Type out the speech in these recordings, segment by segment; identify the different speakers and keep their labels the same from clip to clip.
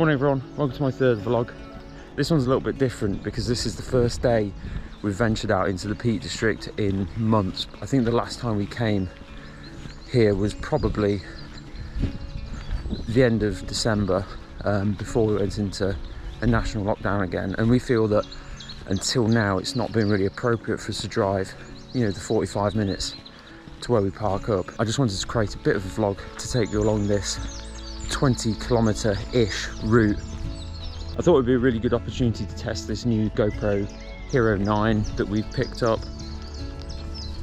Speaker 1: Morning everyone, welcome to my third vlog. This one's a little bit different because this is the first day we've ventured out into the Peak District in months. I think the last time we came here was probably the end of December, before we went into a national lockdown again, and we feel that until now it's not been really appropriate for us to drive, you know, the 45 minutes to where we park up. I just wanted to create a bit of a vlog to take you along this 20-kilometre-ish route. I thought it would be a really good opportunity to test this new GoPro Hero 9 that we've picked up.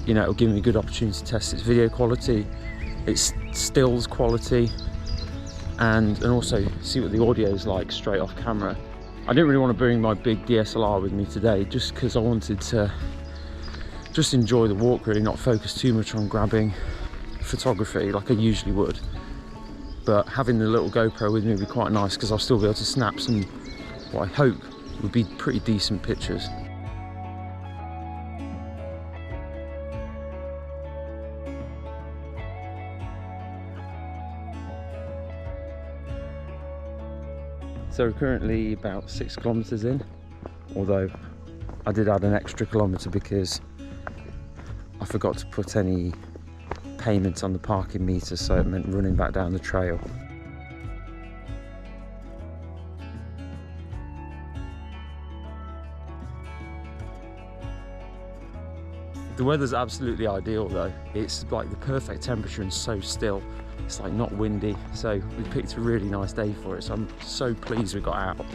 Speaker 1: You know, it'll give me a good opportunity to test its video quality, its stills quality, and also see what the audio is like straight off camera. I didn't really want to bring my big DSLR with me today just because I wanted to just enjoy the walk, really, not focus too much on grabbing photography like I usually would. But having the little GoPro with me would be quite nice because I'll still be able to snap some, what I hope would be pretty decent pictures. So we're currently about 6 kilometres in, although I did add an extra kilometre because I forgot to put any payment on the parking meter, so it meant running back down the trail. The weather's absolutely ideal though. It's like the perfect temperature and so still. It's like not windy, so we picked a really nice day for it, so I'm so pleased we got out.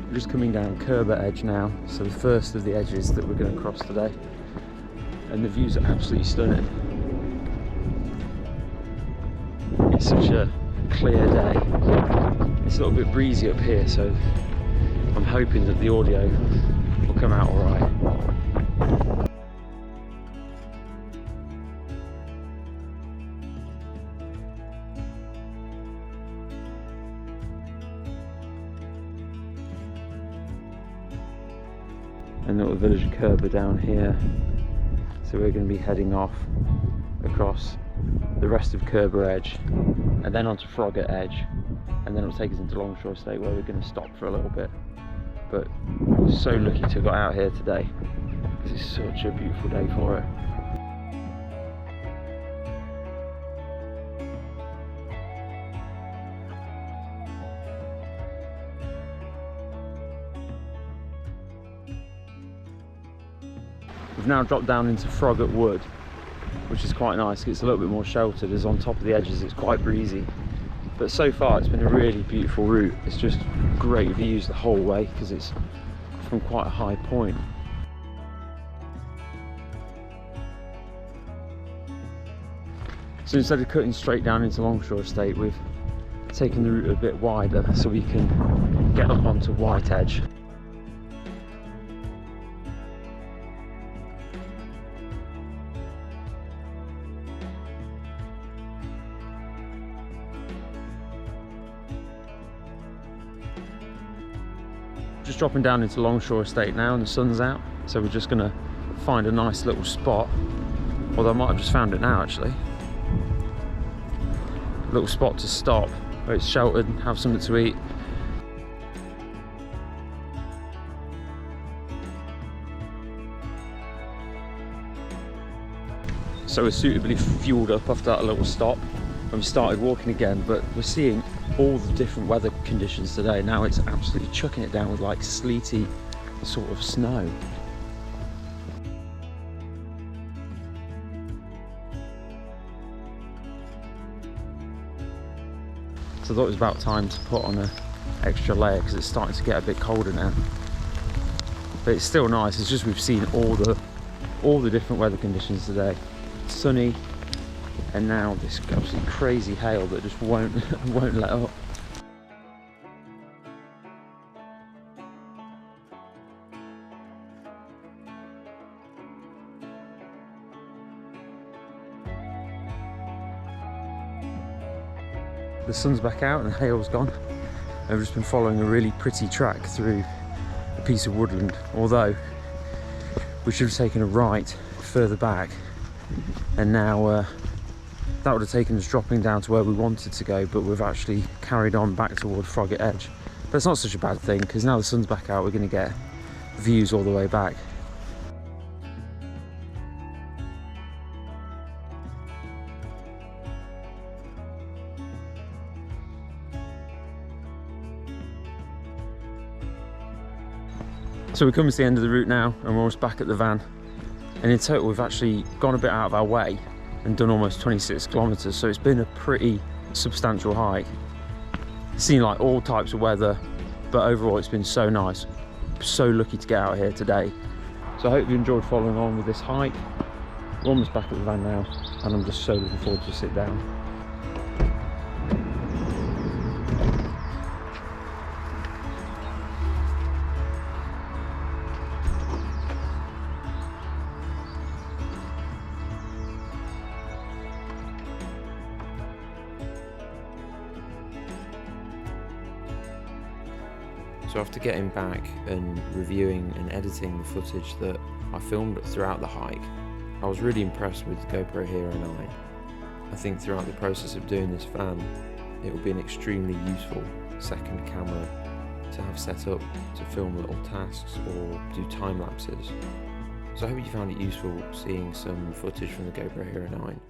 Speaker 1: We're just coming down Kerber Edge now, so the first of the edges that we're going to cross today, and the views are absolutely stunning. It's such a clear day. It's a little bit breezy up here, so I'm hoping that the audio will come out alright. And little village of Kerber down here, so we're going to be heading off across the rest of Kerber Edge and then onto Froggatt Edge, and then it'll take us into Longshore Estate where we're going to stop for a little bit. But we're so lucky to have got out here today because it's such a beautiful day for it. We've now dropped down into Froggatt Wood, which is quite nice. It's a little bit more sheltered, as on top of the edges it's quite breezy. But so far it's been a really beautiful route. It's just great views the whole way because it's from quite a high point. So instead of cutting straight down into Longshore Estate, we've taken the route a bit wider so we can get up onto White Edge. Just dropping down into Longshore Estate now, and the sun's out, so we're just going to find a nice little spot, although I might have just found it now actually. A little spot to stop where it's sheltered and have something to eat. So we're suitably fueled up after that little stop, and we started walking again, but we're seeing all the different weather conditions today. Now it's absolutely chucking it down with like sleety sort of snow. So I thought it was about time to put on an extra layer because it's starting to get a bit colder now. But it's still nice. It's just we've seen all the different weather conditions today. Sunny, and now this absolutely crazy hail that just won't let up. The sun's back out and the hail's gone. I've just been following a really pretty track through a piece of woodland, although we should have taken a right further back and now that would have taken us dropping down to where we wanted to go, but we've actually carried on back toward Froggatt Edge. But it's not such a bad thing, because now the sun's back out, we're going to get views all the way back. So we're coming to the end of the route now, and we're almost back at the van. And in total, we've actually gone a bit out of our way and done almost 26 kilometers. So it's been a pretty substantial hike. Seen like all types of weather, but overall it's been so nice. So lucky to get out here today. So I hope you enjoyed following on with this hike. We're almost back at the van now, and I'm just so looking forward to sit down. So after getting back and reviewing and editing the footage that I filmed throughout the hike, I was really impressed with the GoPro Hero 9. I think throughout the process of doing this van, it will be an extremely useful second camera to have set up to film little tasks or do time lapses. So I hope you found it useful seeing some footage from the GoPro Hero 9.